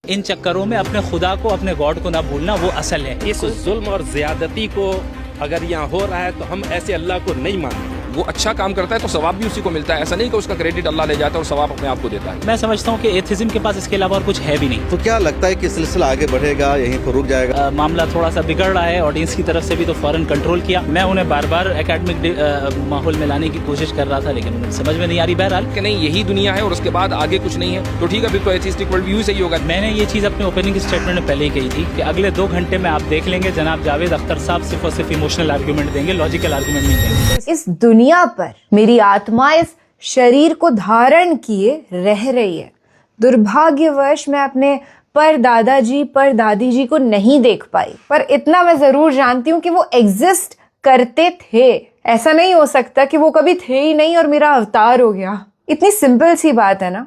इन चक्करों में अपने खुदा को, अपने गॉड को ना भूलना, वो असल है। इस जुल्म और ज्यादती को अगर यहाँ हो रहा है तो हम ऐसे अल्लाह को नहीं मानते। वो अच्छा काम करता है तो सवाब भी उसी को मिलता है, ऐसा नहीं कि उसका क्रेडिट अल्लाह ले जाता है और सवाब अपने आप को देता है। मैं समझता हूँ कि एथिज्म के पास इसके अलावा और कुछ है भी नहीं। तो क्या लगता है कि सिलसिला आगे बढ़ेगा, यहीं पर रुक जाएगा? मामला थोड़ा सा बिगड़ रहा है, ऑडियंस की तरफ से भी तो फौरन कंट्रोल किया। मैं उन्हें बार बार एकेडमिक माहौल में लाने की कोशिश कर रहा था, लेकिन उन्हें समझ में नहीं आ रही। बहरहाल कि नहीं यही दुनिया है और उसके बाद आगे कुछ नहीं है, तो ठीक है, फिर तो एथिस्टिक वर्ल्ड व्यू सही होगा। मैंने ये चीज़ अपने ओपनिंग स्टेटमेंट में पहले ही कही थी कि अगले 2 घंटे में आप देख लेंगे जनाब जावेद अख्तर साहब सिर्फ और सिर्फ इमोशनल आर्ग्यूमेंट देंगे, लॉजिकल आर्ग्यूमेंट नहीं देंगे। इस दुनिया पर मेरी आत्मा इस शरीर को धारण किए रह रही है। दुर्भाग्यवश मैं अपने पर दादाजी पर दादी जी को नहीं देख पाई, पर इतना मैं जरूर जानती हूँ कि वो एग्जिस्ट करते थे। ऐसा नहीं हो सकता कि वो कभी थे ही नहीं और मेरा अवतार हो गया। इतनी सिंपल सी बात है ना,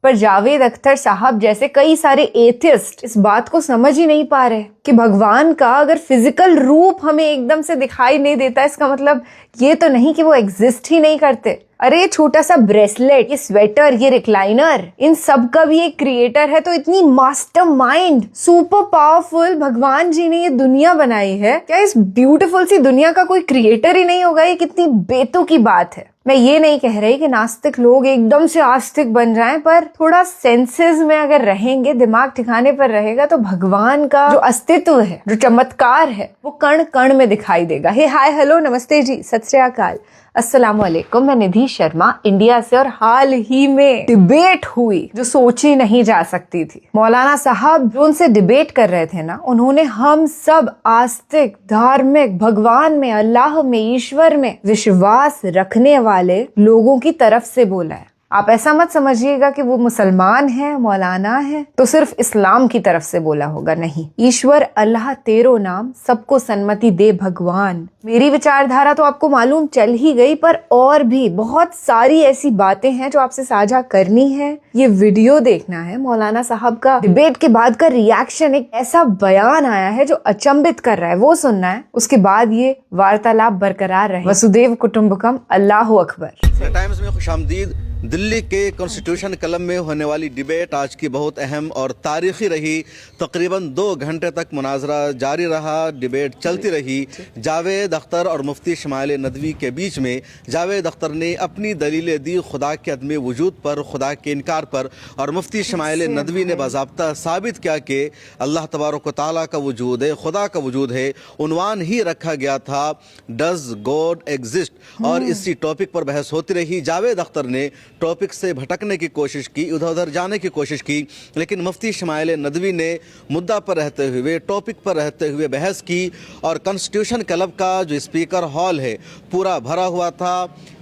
पर जावेद अख्तर साहब जैसे कई सारे एथिस्ट इस बात को समझ ही नहीं पा रहे कि भगवान का अगर फिजिकल रूप हमें एकदम से दिखाई नहीं देता, इसका मतलब ये तो नहीं कि वो एग्जिस्ट ही नहीं करते। अरे ये छोटा सा ब्रेसलेट, ये स्वेटर, ये रिक्लाइनर, इन सब का भी एक क्रिएटर है। तो इतनी मास्टरमाइंड, सुपर पावरफुल भगवान जी ने ये दुनिया बनाई है, क्या इस ब्यूटीफुल सी दुनिया का कोई क्रिएटर ही नहीं होगा? ये कितनी बेतुकी बात है। मैं ये नहीं कह रही कि नास्तिक लोग एकदम से आस्तिक बन जाएं, पर थोड़ा सेंसेस में अगर रहेंगे, दिमाग ठिकाने पर रहेगा, तो भगवान का जो अस्तित्व है, जो चमत्कार है, वो कण कण में दिखाई देगा। हे हाय हेलो नमस्ते जी, सत श्री अकाल, अस्सलाम वालेकुम। मैं निधि शर्मा इंडिया से, और हाल ही में डिबेट हुई जो सोची नहीं जा सकती थी। मौलाना साहब जो उनसे डिबेट कर रहे थे ना, उन्होंने हम सब आस्तिक, धार्मिक, भगवान में, अल्लाह में, ईश्वर में विश्वास रखने वाले लोगों की तरफ से बोला है। आप ऐसा मत समझिएगा कि वो मुसलमान है, मौलाना है तो सिर्फ इस्लाम की तरफ से बोला होगा, नहीं। ईश्वर, अल्लाह, तेरो नाम, सबको सन्मति दे भगवान। मेरी विचारधारा तो आपको मालूम चल ही गई, पर और भी बहुत सारी ऐसी बातें हैं जो आपसे साझा करनी है। ये वीडियो देखना है, मौलाना साहब का डिबेट के बाद का रिएक्शन, एक ऐसा बयान आया है जो अचंभित कर रहा है, वो सुनना है। उसके बाद ये वार्तालाप बरकरार रहे। वसुदेव कुटुंबकम, अल्लाहु अकबर। टाइम्स में खुशामदीद। दिल्ली के कॉन्स्टिट्यूशन क्लब में होने वाली डिबेट आज की बहुत अहम और तारीखी रही। तकरीबन 2 घंटे तक मुनाजरा जारी रहा, डिबेट चलती रही। जावेद अख्तर और मुफ्ती शमाइल नदवी के बीच में जावेद अख्तर ने अपनी दलीलें दी खुदा के अदम वजूद पर, खुदा के इनकार पर, और मुफ्ती शमाइल नदवी ने बाज़ाब्ता साबित किया कि अल्लाह तबारक व तआला का वजूद है, खुदा का वजूद है। उन्वान ही रखा गया था डज गॉड एग्जिस्ट, और इसी टॉपिक पर बहस होती रही। जावेद अख्तर ने टॉपिक से भटकने की कोशिश की, उधर उधर जाने की कोशिश की, लेकिन मुफ्ती शमाइल नदवी ने मुद्दा पर रहते हुए, टॉपिक पर रहते हुए बहस की। और कॉन्स्टिट्यूशन क्लब का जो स्पीकर हॉल है पूरा भरा हुआ था।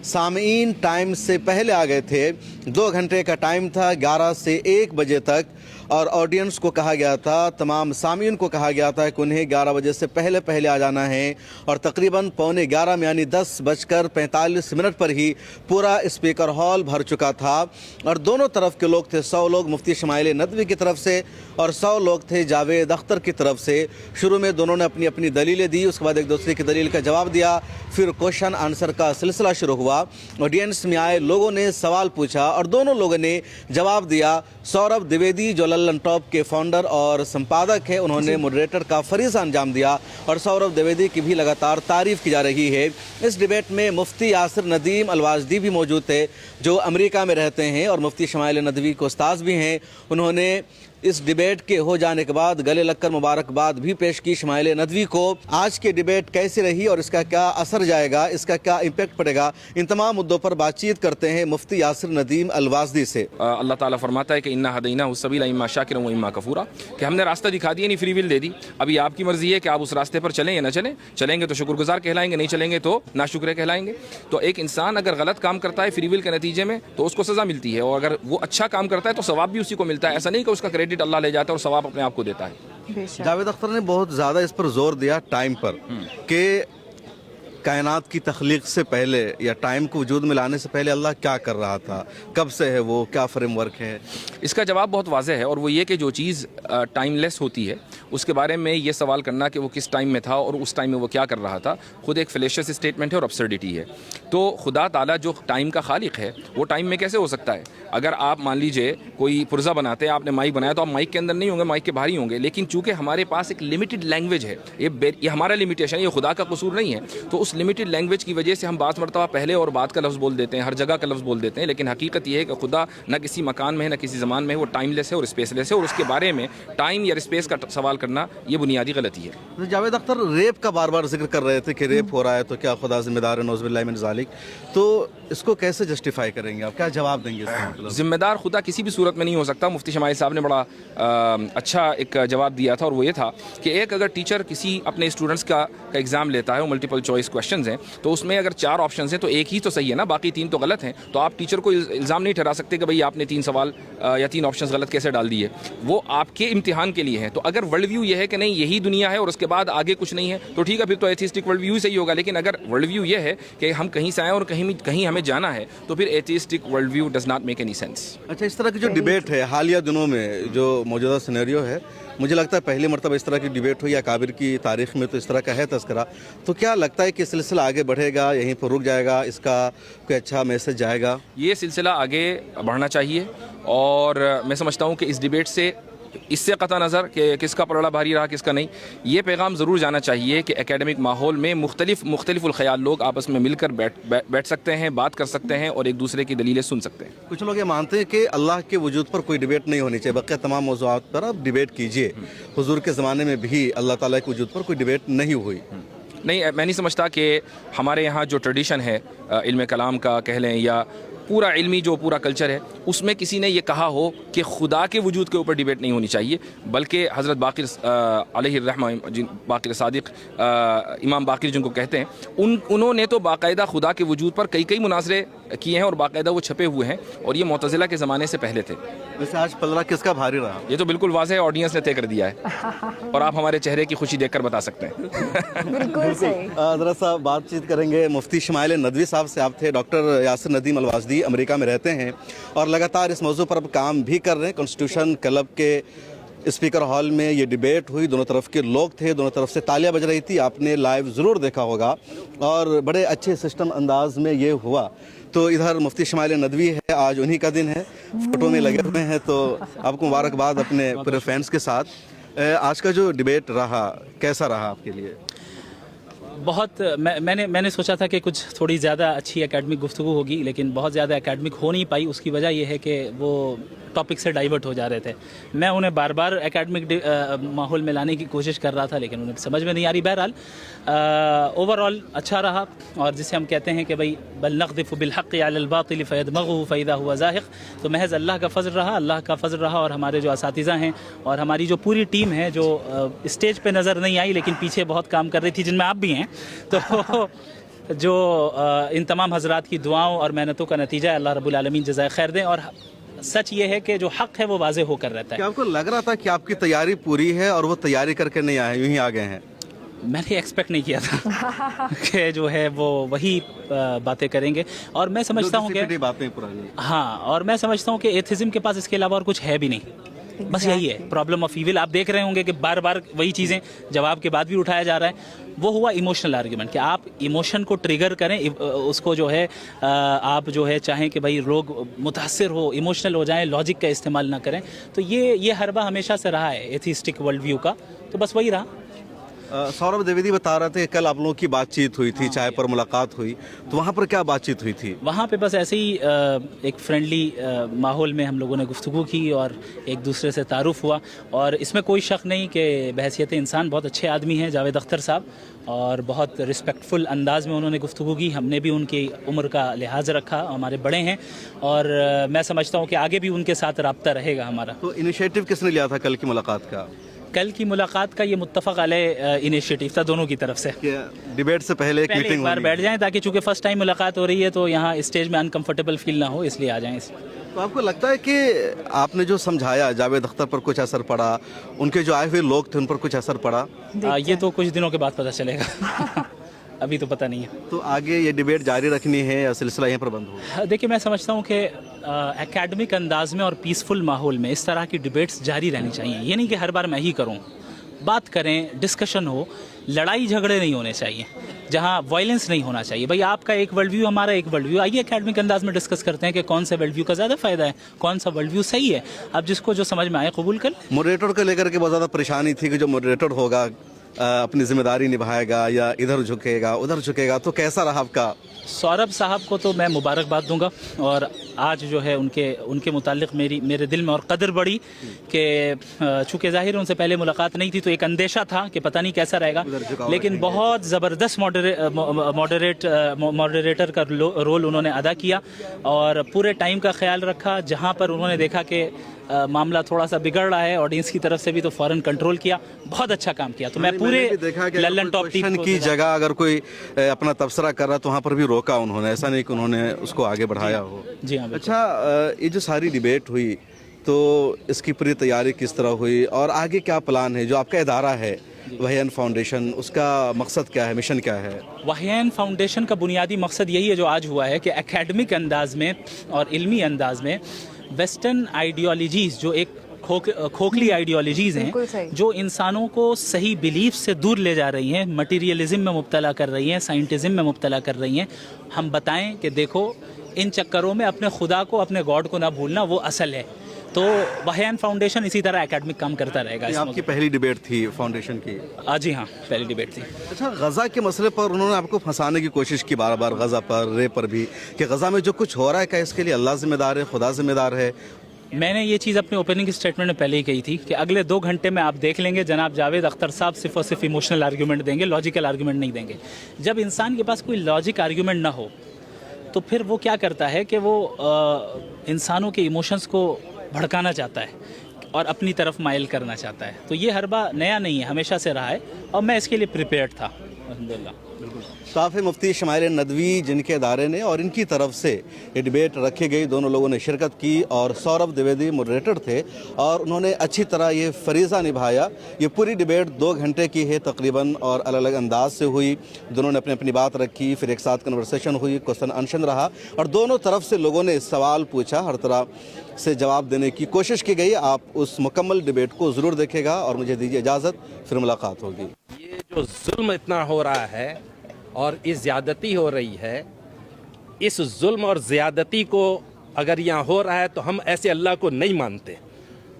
सामीन टाइम से पहले आ गए थे। 2 घंटे का टाइम था, 11 से 1 बजे तक, और ऑडियंस को कहा गया था, तमाम सामीन को कहा गया था कि उन्हें 11 बजे से पहले पहले आ जाना है। और तकरीबन 11:15 में यानी 10:45 पर ही पूरा स्पीकर हॉल भर चुका था। और दोनों तरफ के लोग थे, 100 लोग मुफ्ती शमाइल नदवी की तरफ से और 100 लोग थे जावेद अख्तर की तरफ से। शुरू में दोनों ने अपनी अपनी दलीलें दी, उसके बाद एक दूसरे की दलील का जवाब दिया, फिर क्वेश्चन आंसर का सिलसिला शुरू हुआ। ऑडियंस में आए लोगों ने सवाल पूछा और दोनों लोगों ने जवाब दिया। सौरभ द्विवेदी जो लल्लन टॉप के फाउंडर और संपादक है, उन्होंने मॉडरेटर का फरीज़ा अंजाम दिया, और सौरभ द्विवेदी की भी लगातार तारीफ की जा रही है। इस डिबेट में मुफ्ती यासिर नदीम अलवाजदी भी मौजूद थे जो अमेरिका में रहते हैं और मुफ्ती शमाइल नदवी को उस्ताद भी हैं। उन्होंने इस डिबेट के हो जाने के बाद गले लगकर मुबारकबाद भी पेश की शमाइल नदवी को। आज की डिबेट कैसी रही और इसका क्या असर जाएगा, इसका क्या इम्पैक्ट पड़ेगा, इन तमाम मुद्दों पर बातचीत करते हैं मुफ्ती यासिर नदीम अलवाजदी से। अल्लाह ताला फरमाता है कि इन्ना हदैना सबीला इम्मा शाकिरन व इम्मा कफूरा, कि हमने रास्ता दिखा दिया, नहीं फ्री विल दे दी। अभी आपकी मर्जी है कि आप उस रास्ते पर चलें या ना चलें। चलेंगे तो शुक्रगुजार कहलाएंगे, नहीं चलेंगे तो नाशुक्र कहलाएंगे। तो एक इंसान अगर गलत काम करता है फ्री विल के नतीजे में तो उसको सज़ा मिलती है, और अगर वो अच्छा काम करता है तो सवाब भी उसी को मिलता है। ऐसा नहीं कि उसका क्रेडिट अल्लाह ले जाता है और सवाब अपने आप को देता है। जावेद अख्तर ने बहुत ज़्यादा इस पर जोर दिया टाइम पर, कि कायनात की तख्लीक से पहले या टाइम को वजूद में लाने से पहले अल्लाह क्या कर रहा था, कब से है वो, क्या फ्रेमवर्क है? इसका जवाब बहुत वाज़ेह है और वो ये कि जो चीज़ टाइमलेस होती है उसके बारे में ये सवाल करना कि वो किस टाइम में था और उस टाइम में वो क्या कर रहा था, खुद एक फैलेशियस स्टेटमेंट है और अब्सर्डिटी है। तो खुदा ताला जो टाइम का खालिक है वो टाइम में कैसे हो सकता है? अगर आप मान लीजिए कोई पुर्जा बनाते हैं, आपने माइक बनाया, तो आप माइक के अंदर नहीं होंगे, माइक के बाहर ही होंगे। लेकिन चूंकि हमारे पास एक लिमिटेड लैंग्वेज है, ये हमारा लिमिटेशन है, ये खुदा का कसूर नहीं है। तो उस लिमिटेड लैंग्वेज की वजह से हम बात मरतबा पहले और बाद का लफ्ज़ बोल देते हैं, हर जगह का लफ्ज़ बोल देते हैं। लेकिन हकीकत ये है कि खुदा न किसी मकान में है, न किसी ज़मान में है, वो टाइमलेस है और स्पेसलेस है, और उसके बारे में टाइम या स्पेस का सवाल करना ये बुनियादी गलती है। तो जावेद अख्तर रेप का बार बार जिक्र कर रहे थे कि रेप हो रहा है तो क्या खुदा जिम्मेदार है, नौज़ुबिल्लाहि मिन ज़ालिक। तो इसको कैसे जस्टिफाई करेंगे आप, क्या जवाब देंगे इसका? मतलब जिम्मेदार खुदा किसी भी सूरत में नहीं हो सकता। मुफ्ती शमाइल साहब ने बड़ा अच्छा एक जवाब दिया था और वो ये था कि एक अगर टीचर किसी अपने स्टूडेंट्स का एग्ज़ाम लेता है, वो मल्टीपल चॉइस क्वेश्चंस हैं, तो उसमें अगर 4 ऑप्शंस हैं तो एक ही तो सही है ना, बाकी 3 तो गलत हैं। तो आप टीचर को इल्ज़ाम नहीं ठहरा सकते कि भाई आपने 3 सवाल या 3 ऑप्शंस गलत कैसे डाल दिए। वो आपके इम्तिहान के लिए है। तो अगर वर्ल्ड व्यू ये है कि नहीं यही दुनिया है और उसके बाद आगे कुछ नहीं है, तो ठीक है, फिर तो एथिस्टिक वर्ल्ड व्यू ही सही होगा। लेकिन अगर वर्ल्ड व्यू ये है कि हम कहीं से आए और कहीं हमें जाना है, तो फिर atheistic world view does not make any sense. अच्छा, इस तरह की जो डिबेट है हालिया दिनों में, जो मौजूदा सिनेरियो है, मुझे लगता है पहली मरतबा इस तरह की डिबेट हुई या काबिर की तारीख में तो इस तरह का है तस्करा। तो क्या लगता है कि सिलसिला आगे बढ़ेगा, यहीं पर रुक जाएगा, इसका कोई अच्छा मैसेज जाएगा? ये सिलसिला आगे बढ़ना चाहिए और मैं समझता हूँ कि इस डिबेट से, इससे कता नज़र कि किसका पलड़ा भारी रहा किसका नहीं, ये पैगाम ज़रूर जाना चाहिए कि एकेडमिक माहौल में मुख्तलिफ़ुल ख़याल लोग आपस में मिलकर बैठ सकते हैं, बात कर सकते हैं और एक दूसरे की दलीलें सुन सकते हैं। कुछ लोग ये मानते हैं कि अल्लाह के वजूद पर कोई डिबेट नहीं होनी चाहिए, बाकी तमाम मौज़ूआत पर आप डिबेट कीजिए। हुजूर के ज़माने में भी अल्लाह ताला के वजूद पर कोई डिबेट नहीं हुई। नहीं, मैं नहीं समझता कि हमारे यहाँ जो ट्रेडिशन है इल्म कलाम का कह लें या पूरा इल्मी जो पूरा कल्चर है, उसमें किसी ने ये कहा हो कि खुदा के वजूद के ऊपर डिबेट नहीं होनी चाहिए। बल्कि हज़रत बाक़िर अलैहिर्रहमा, बाक़िर सादिक, इमाम बाक़िर जिनको कहते हैं, उन्होंने तो बाकायदा खुदा के वजूद पर कई मुनाजरे किए हैं और बाकायदा वो छपे हुए हैं, और ये मुतज़िला के ज़माने से पहले थे। वैसे आज पलड़ा किसका भारी रहा? ये तो बिल्कुल वाज़ेह ऑडियंस ने तय कर दिया है और आप हमारे चेहरे की खुशी देखकर बता सकते हैं। बिल्कुल सही। ज़रा सा बातचीत करेंगे मुफ्ती शमाइल नदवी साहब से। आप थे डॉक्टर यासिर नदीम अलवाजदी, अमेरिका में रहते हैं और लगातार इस मौजू पर अब काम भी कर रहे हैं। कॉन्स्टिट्यूशन क्लब के स्पीकर हॉल में ये डिबेट हुई, दोनों तरफ के लोग थे, दोनों तरफ से तालियां बज रही थी, आपने लाइव ज़रूर देखा होगा और बड़े अच्छे सिस्टम अंदाज में ये हुआ। तो इधर मुफ्ती शमाइल नदवी है, आज उन्हीं का दिन है, फोटो में लगे हुए हैं, तो आपको मुबारकबाद अपने पूरे फैंस के साथ। आज का जो डिबेट रहा कैसा रहा आपके लिए? बहुत मैंने सोचा था कि कुछ थोड़ी ज़्यादा अच्छी एकेडमिक गुफ्तगू होगी, लेकिन बहुत ज़्यादा एकेडमिक हो नहीं पाई। उसकी वजह यह है कि वो टॉपिक से डाइवर्ट हो जा रहे थे। मैं उन्हें बार बार एकेडमिक माहौल में लाने की कोशिश कर रहा था, लेकिन उन्हें समझ में नहीं आ रही। बहरहाल ओवरऑल अच्छा रहा, और जिसे हम कहते हैं कि भाई बल नक़्ज़िफ़ु बिल-हक़्क़ि अलल बातिल फ़यदमग़ुहु फ़इज़ा हुवा ज़ाहिक़, तो महज़ अल्लाह का फ़ज़ल रहा, अल्लाह का फ़ज़ल रहा। और हमारे जो असातिज़ा हैं और हमारी जो पूरी टीम है, जो स्टेज पे नज़र नहीं आई लेकिन पीछे बहुत काम कर रही थी, जिनमें आप भी हैं, तो जो इन तमाम हज़रात की दुआओं और मेहनतों का नतीजा अल्लाह रब्बुल आलमीन जज़ाए खैर दें। और सच ये है कि जो हक़ है वो वाज़े होकर रहता है। क्या आपको लग रहा था कि आपकी तैयारी पूरी है और वो तैयारी करके नहीं आए, यूं ही आ गए हैं? मैंने एक्सपेक्ट नहीं किया था कि जो है वो वही बातें करेंगे, और मैं समझता हूँ कि बातें पुरानी। हाँ, और मैं समझता हूँ कि एथिज़म के पास इसके अलावा और कुछ है भी नहीं। बस यही है प्रॉब्लम ऑफ ईविल। आप देख रहे होंगे कि बार बार वही चीज़ें जवाब के बाद भी उठाया जा रहा है। वो हुआ इमोशनल आर्ग्यूमेंट, कि आप इमोशन को ट्रिगर करें, उसको जो है आप जो है चाहें कि भाई लोग मुतासर हो, इमोशनल हो जाएं, लॉजिक का इस्तेमाल ना करें। तो ये हरबा हमेशा से रहा है एथिस्टिक वर्ल्ड व्यू का, तो बस वही रहा। सौरभ द्विवेदी बता रहे थे कल आप लोगों की बातचीत हुई थी, चाय पर मुलाकात हुई, तो वहाँ पर क्या बातचीत हुई थी? वहाँ पे बस ऐसे ही एक फ्रेंडली माहौल में हम लोगों ने गुफ्तगू की और एक दूसरे से तारुफ हुआ। और इसमें कोई शक नहीं कि बहैसियत इंसान बहुत अच्छे आदमी हैं जावेद अख्तर साहब, और बहुत रिस्पेक्टफुल अंदाज में उन्होंने गुफ्तगू की। हमने भी उनकी उम्र का लिहाज रखा, हमारे बड़े हैं, और मैं समझता हूँ कि आगे भी उनके साथ रब्ता रहेगा हमारा। तो इनिशिएटिव किसने लिया था कल की मुलाकात का? कल की मुलाकात का ये मुत्तफ़क़ अलैह इनिशिएटिव था दोनों की तरफ से। डिबेट से पहले एक मीटिंग एक बार बैठ जाएं, ताकि चूँकि फ़र्स्ट टाइम मुलाकात हो रही है तो यहाँ स्टेज में अनकम्फर्टेबल फील ना हो, इसलिए आ जाएं। तो आपको लगता है कि आपने जो समझाया जावेद अख्तर पर कुछ असर पड़ा, उनके जो आए हुए लोग थे उन पर कुछ असर पड़ा? ये तो कुछ दिनों के बाद पता चलेगा। अभी तो पता नहीं है। तो आगे ये डिबेट जारी रखनी है या सिलसिला यहीं पर बंद होगा? देखिए, मैं समझता हूँ कि एकेडमिक अंदाज में और पीसफुल माहौल में इस तरह की डिबेट्स जारी रहनी चाहिए। ये नहीं कि हर बार मैं ही करूँ, बात करें, डिस्कशन हो, लड़ाई झगड़े नहीं होने चाहिए, जहाँ वायलेंस नहीं होना चाहिए। भाई आपका एक वर्ल्ड व्यू, हमारा एक वर्ल्ड व्यू, आइए एकेडमिक अंदाज में डिस्कस करते हैं कि कौन सा वर्ल्ड व्यू का ज़्यादा फ़ायदा है, कौन सा वर्ल्ड व्यू सही है। अब जिसको जो समझ में आए कबूल कर। मॉडरेटर को लेकर के बहुत ज़्यादा परेशानी थी कि जो मॉडरेटर होगा अपनी जिम्मेदारी निभाएगा या इधर झुकेगा उधर झुकेगा, तो कैसा रहा आपका? सौरभ साहब को तो मैं मुबारकबाद दूंगा, और आज जो है उनके मुतालिक मेरे दिल में और कदर बढ़ी कि चूँकि ज़ाहिर उनसे पहले मुलाकात नहीं थी तो एक अंदेशा था कि पता नहीं कैसा रहेगा, लेकिन बहुत ज़बरदस्त मॉडरेटर का रोल उन्होंने अदा किया और पूरे टाइम का ख्याल रखा। जहाँ पर उन्होंने देखा कि मामला थोड़ा सा बिगड़ रहा है ऑडियंस की तरफ से भी, तो फौरन कंट्रोल किया, बहुत अच्छा काम किया। तो मैं पूरे लल्लन टॉप टीम की जगह अगर कोई अपना तबसरा कर रहा तो वहाँ पर भी रोका उन्होंने, ऐसा नहीं कि उन्होंने उसको आगे बढ़ाया हो। जी हाँ। अच्छा, ये जो सारी डिबेट हुई तो इसकी पूरी तैयारी किस तरह हुई और आगे क्या प्लान है? जो आपका इदारा है वहीन फाउंडेशन, उसका मकसद क्या है, मिशन क्या है? वहीन फाउंडेशन का बुनियादी मकसद यही है जो आज हुआ है कि एकेडमिक अंदाज में और इल्मी अंदाज में वेस्टर्न आइडियोलॉजीज़, जो एक खोखली आइडियोलॉजीज़ हैं, जो इंसानों को सही बिलीफ से दूर ले जा रही हैं, मटीरियलिज्म में मुब्तला कर रही हैं, साइंटिज़म में मुब्तला कर रही हैं, हम बताएं कि देखो इन चक्करों में अपने खुदा को, अपने गॉड को ना भूलना, वो असल है। तो वहीन फाउंडेशन इसी तरह एकेडमिक काम करता रहेगा। आपकी पहली डिबेट थी फाउंडेशन की? जी हाँ, पहली डिबेट थी। अच्छा, गज़ा के मसले पर उन्होंने आपको फंसाने की कोशिश की बार बार, गज़ा पर, रे पर भी, कि गज़ा में जो कुछ हो रहा है क्या इसके लिए अल्लाह जिम्मेदार है, खुदा जिम्मेदार है? मैंने ये चीज़ अपने ओपनिंग स्टेटमेंट में पहले ही कही थी कि अगले 2 घंटे में आप देख लेंगे जनाब जावेद अख्तर साहब सिर्फ और सिर्फ इमोशनल आर्ग्यूमेंट देंगे, लॉजिकल आर्ग्यूमेंट नहीं देंगे। जब इंसान के पास कोई लॉजिक आर्ग्यूमेंट ना हो तो फिर वो क्या करता है कि वो इंसानों के इमोशंस को भड़काना चाहता है और अपनी तरफ माइल करना चाहता है। तो ये हर बार नया नहीं है, हमेशा से रहा है और मैं इसके लिए प्रिपेयर्ड था अल्हम्दुलिल्लाह। साफ़ मुफ्ती शमाइल नदवी जिनके इदारे ने और इनकी तरफ से ये डिबेट रखी गई, दोनों लोगों ने शिरकत की और सौरभ द्विवेदी मॉडरेटर थे और उन्होंने अच्छी तरह ये फरीज़ा निभाया। ये पूरी डिबेट 2 घंटे की है तकरीबन और अलग अलग अंदाज से हुई। दोनों ने अपनी अपनी बात रखी, फिर एक साथ कन्वर्सेशन हुई, क्वेश्चन आंसर रहा और दोनों तरफ से लोगों ने सवाल पूछा, हर तरह से जवाब देने की कोशिश की गई। आप उस मुकम्मल डिबेट को ज़रूर देखेगा और मुझे दीजिए इजाज़त, फिर मुलाकात होगी। ये जो जुल्म इतना हो रहा है और इस ज़्यादती हो रही है, इस जुल्म और ज़्यादती को अगर यहाँ हो रहा है तो हम ऐसे अल्लाह को नहीं मानते।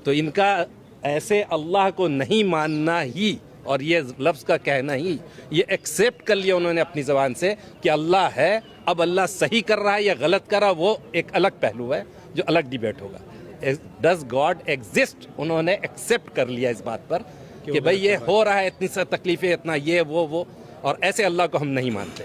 तो इनका ऐसे अल्लाह को नहीं मानना ही और ये लफ्ज़ का कहना ही, ये एक्सेप्ट कर लिया उन्होंने अपनी ज़बान से कि अल्लाह है। अब अल्लाह सही कर रहा है या गलत कर रहा है वो एक अलग पहलू है जो अलग डिबेट होगा। डज गॉड एग्जिस्ट, उन्होंने एक्सेप्ट कर लिया इस बात पर कि भाई ये हो रहा है, इतनी सा तकलीफ़ें, इतना ये वो और ऐसे अल्लाह को हम नहीं मानते।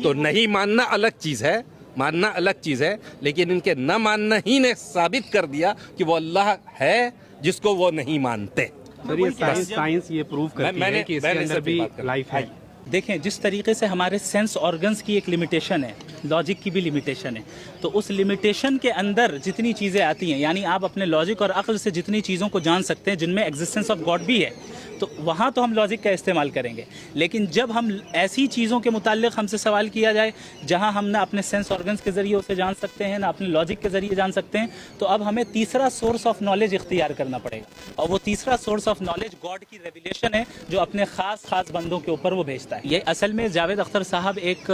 तो नहीं मानना अलग चीज़ है, मानना अलग चीज़ है, लेकिन इनके न मानना ही ने साबित कर दिया कि वो अल्लाह है जिसको वो नहीं मानते। साइंस ये प्रूव करती है कि इसके अंदर भी लाइफ है। देखें, जिस तरीके से हमारे सेंस ऑर्गन्स की एक लिमिटेशन है, लॉजिक की भी लिमिटेशन है, तो उस लिमिटेशन के अंदर जितनी चीज़ें आती हैं, यानी आप अपने लॉजिक और अक्ल से जितनी चीज़ों को जान सकते हैं जिनमें एग्जिस्टेंस ऑफ गॉड भी है, तो वहाँ तो हम लॉजिक का इस्तेमाल करेंगे। लेकिन जब हम ऐसी चीज़ों के मुताल्लिक हमसे सवाल किया जाए जहाँ हम ना अपने सेंस ऑर्गन्स के ज़रिए उसे जान सकते हैं, ना अपने लॉजिक के ज़रिए जान सकते हैं, तो अब हमें तीसरा सोर्स ऑफ नॉलेज इख्तियार करना पड़ेगा और वो तीसरा सोर्स ऑफ नॉलेज गॉड की रेवलेशन है जो अपने ख़ास बंदों के ऊपर वो भेजता है। ये असल में जावेद अख्तर साहब एक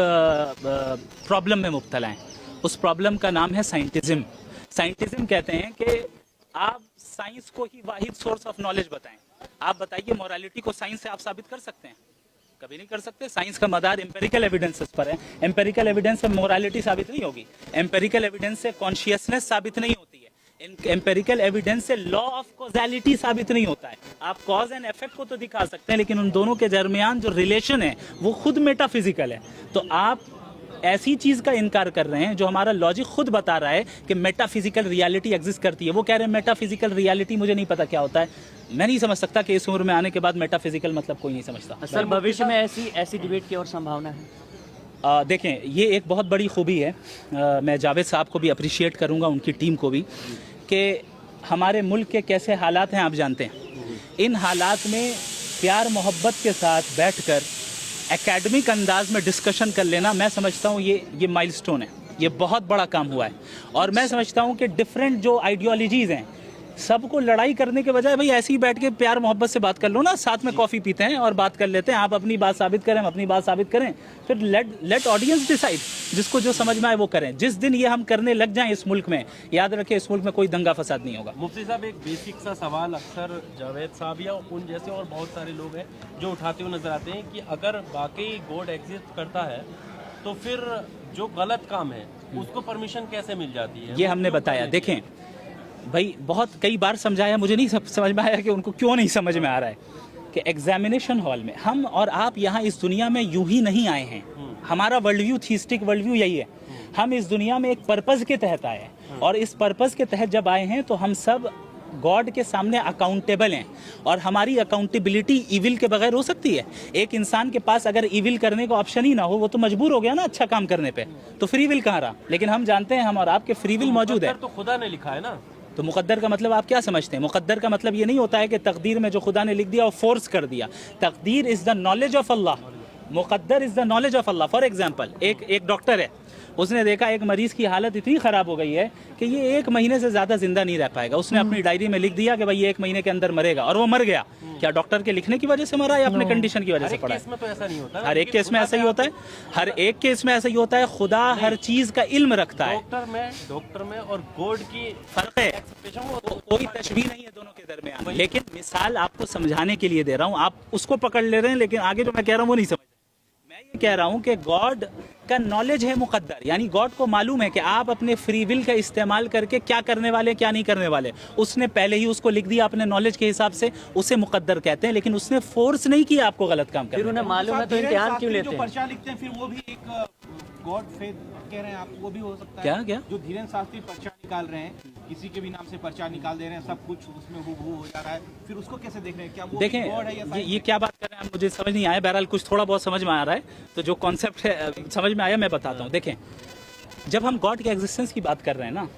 प्रॉब्लम में मुब्तला हैं। उस प्रॉब्लम का नाम है साइंटिज़म। साइंटिज़म कहते हैं कि आप साइंस को ही वाहिद सोर्स ऑफ नॉलेज बताएं। आप बताइए मोरालिटी को साइंस से आप साबित कर सकते हैं? कभी नहीं कर सकते। साइंस का मदार एम्पेरिकल एविडेंसेस पर है। एम्पेरिकल एविडेंस से मोरालिटी साबित नहीं होगी, एम्पेरिकल एविडेंस से कॉन्शियसनेस साबित नहीं होती है, एम्पेरिकल एविडेंस से लॉ ऑफ कॉजालिटी साबित नहीं होता है। आप कॉज एंड इफेक्ट को तो दिखा सकते हैं, लेकिन उन दोनों के दरमियान जो रिलेशन है वो खुद मेटाफिजिकल है। तो आप ऐसी चीज़ का इनकार कर रहे हैं जो हमारा लॉजिक खुद बता रहा है कि मेटाफिजिकल रियलिटी एग्जिस्ट करती है। वो कह रहे हैं मेटाफिजिकल रियलिटी मुझे नहीं पता क्या होता है। मैं नहीं समझ सकता कि इस उम्र में आने के बाद मेटाफिजिकल मतलब कोई नहीं समझता। सर, भविष्य में ऐसी डिबेट की और संभावना है? देखें, ये एक बहुत बड़ी खूबी है। मैं जावेद साहब को भी अप्रिशिएट करूँगा, उनकी टीम को भी, कि हमारे मुल्क के कैसे हालात हैं आप जानते हैं। इन हालात में प्यार मोहब्बत के साथ बैठकर एकेडमिक अंदाज में डिस्कशन कर लेना, मैं समझता हूँ ये माइलस्टोन है, ये बहुत बड़ा काम हुआ है। और मैं समझता हूँ कि डिफरेंट जो आइडियोलॉजीज़ हैं, सबको लड़ाई करने के बजाय भाई ऐसे ही बैठ के प्यार मोहब्बत से बात कर लो ना, साथ में कॉफ़ी पीते हैं और बात कर लेते हैं। आप अपनी बात साबित करें, हम अपनी बात साबित करें, फिर लेट ऑडियंस डिसाइड, जिसको जो समझ में आए वो करें। जिस दिन ये हम करने लग जाएं इस मुल्क में, याद रखें इस मुल्क में कोई दंगा फसाद नहीं होगा। मुफ्ती साहब, एक बेसिक सा सवाल अक्सर जावेद साहब या उन जैसे और बहुत सारे लोग हैं जो उठाते हुए नजर आते हैं कि अगर वाकई गॉड एग्जिस्ट करता है तो फिर जो गलत काम है उसको परमिशन कैसे मिल जाती है? ये हमने बताया। देखें भाई, बहुत कई बार समझाया, मुझे नहीं समझ में आया कि उनको क्यों नहीं समझ में आ रहा है कि एग्जामिनेशन हॉल में हम और आप यहाँ इस दुनिया में यूं ही नहीं आए हैं। हमारा world view, theistic world view यही है। हम इस दुनिया में एक पर्पज़ के तहत आए हैं, और इस पर्पज़ के तहत जब आए हैं तो हम सब गॉड के सामने अकाउंटेबल हैं। और हमारी अकाउंटेबिलिटी ईविल के बगैर हो सकती है? एक इंसान के पास अगर ईविल करने का ऑप्शन ही ना हो, वो तो मजबूर हो गया ना अच्छा काम करने पे, तो फ्री विल कहाँ रहा? लेकिन हम जानते हैं हम और आपके फ्री विल मौजूद है। तो खुदा ने लिखा है ना। तो मुकद्दर का मतलब आप क्या समझते हैं? मुकद्दर का मतलब ये नहीं होता है कि तकदीर में जो खुदा ने लिख दिया और फोर्स कर दिया। तकदीर is the knowledge of Allah, Muqaddar is the knowledge of Allah. For example, एक डॉक्टर है, उसने देखा एक मरीज़ की हालत इतनी ख़राब हो गई है कि ये 1 महीने से ज़्यादा ज़िंदा नहीं रह पाएगा। उसने अपनी डायरी में लिख दिया कि भाई ये 1 महीने के अंदर मरेगा, और वो मर गया। क्या डॉक्टर के लिखने की वजह से मरा या अपने कंडीशन की वजह से पड़ा? में तो ऐसा नहीं होता। हर एक केस में ऐसा ही होता है, हर एक केस में ऐसा ही होता है। खुदा हर चीज़ का इल्म रखता है। डॉक्टर में और गॉड की फर्क है, कोई तशबीह नहीं है दोनों के दरमियान। लेकिन मिसाल आपको समझाने के लिए दे रहा हूँ, आप उसको पकड़ ले रहे हैं, लेकिन आगे जो मैं कह रहा हूँ वो नहीं समझ। मैं ये कह रहा हूँ कि गॉड का नॉलेज है मुकद्दर, यानी गॉड को मालूम है कि आप अपने फ्री विल का इस्तेमाल करके क्या करने वाले क्या नहीं करने वाले। उसने पहले ही उसको लिख दिया अपने नॉलेज के हिसाब से, उसे मुकद्दर कहते हैं। लेकिन उसने फोर्स नहीं किया आपको गलत काम करने। फिर उन्हें मालूम है तो इम्तिहान क्यों लेते हैं? पर्चा लिखते हैं फिर वो भी एक गॉड फेथ कह रहे हैं आप, वो भी हो सकता है। क्या जो धीरेन्द्र शास्त्री पर्चा निकाल रहे हैं, किसी के भी नाम से पर्चा निकाल दे रहे हैं, सब कुछ उसमें हो जा रहा है, फिर उसको कैसे देख रहे हैं? क्या वो देखें, गॉड है या ये क्या बात कर रहे हैं, मुझे समझ नहीं आया। बहरहाल कुछ थोड़ा बहुत समझ में आ रहा है, तो जो कॉन्सेप्ट है समझ में आया मैं बताता हूँ। देखें, जब हम गॉड के एग्जिस्टेंस की बात कर रहे हैं ना,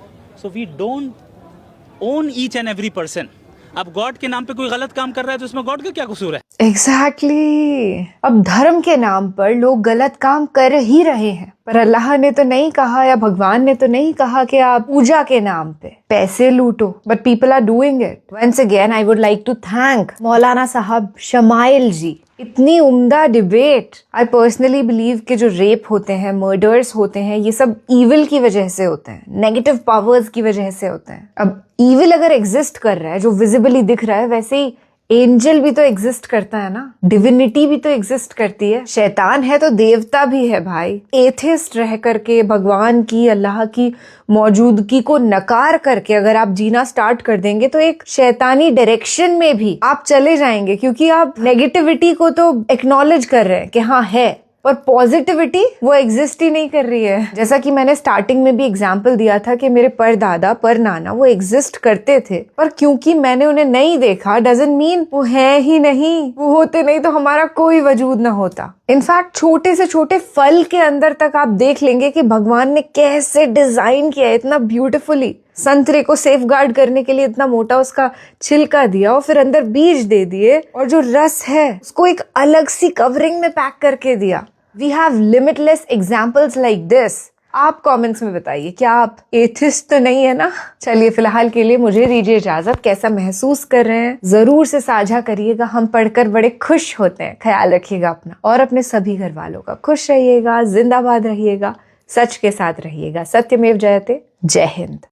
so we don't own each and every person. अब गॉड के नाम पे कोई गलत काम कर रहा है तो उसमें गॉड का क्या कसूर है? एग्जैक्टली। अब धर्म के नाम पर लोग गलत काम कर ही रहे हैं, पर अल्लाह ने तो नहीं कहा या भगवान ने तो नहीं कहा कि आप पूजा के नाम पे पैसे लूटो, but people are doing it. Once again I would like to thank Maulana Sahab smile जी। इतनी उम्दा डिबेट। आई पर्सनली बिलीव कि जो रेप होते हैं, मर्डर्स होते हैं, ये सब ईविल की वजह से होते हैं, नेगेटिव पावर्स की वजह से होते हैं। अब ईविल अगर एग्जिस्ट कर रहा है, जो विजिबली दिख रहा है, वैसे ही एंजल भी तो एग्जिस्ट करता है ना, डिविनिटी भी तो एग्जिस्ट करती है। शैतान है तो देवता भी है भाई। एथिस्ट रह करके भगवान की, अल्लाह की मौजूदगी को नकार करके अगर आप जीना स्टार्ट कर देंगे तो एक शैतानी डायरेक्शन में भी आप चले जाएंगे, क्योंकि आप नेगेटिविटी को तो एक्नॉलेज कर रहे हैं कि हाँ है, पर पॉजिटिविटी वो एग्जिस्ट ही नहीं कर रही है। जैसा कि मैंने स्टार्टिंग में भी एग्जाम्पल दिया था कि मेरे परदादा परनाना वो एग्जिस्ट करते थे, पर क्योंकि मैंने उन्हें नहीं देखा डजंट मीन वो है ही नहीं। वो होते नहीं तो हमारा कोई वजूद ना होता। इनफैक्ट छोटे से छोटे फल के अंदर तक आप देख लेंगे कि भगवान ने कैसे डिजाइन किया है इतना ब्यूटिफुली। संतरे को सेफ गार्ड करने के लिए इतना मोटा उसका छिलका दिया और फिर अंदर बीज दे दिए, और जो रस है उसको एक अलग सी कवरिंग में पैक करके दिया। We have limitless examples like this. आप कमेंट्स में बताइए, क्या आप एथिस्ट तो नहीं है ना? चलिए फिलहाल के लिए मुझे दीजिए इजाजत। कैसा महसूस कर रहे हैं जरूर से साझा करिएगा, हम पढ़कर बड़े खुश होते हैं। ख्याल रखिएगा अपना और अपने सभी घर वालों का। खुश रहिएगा, जिंदाबाद रहिएगा, सच के साथ रहिएगा। सत्यमेव जयते। जय हिंद।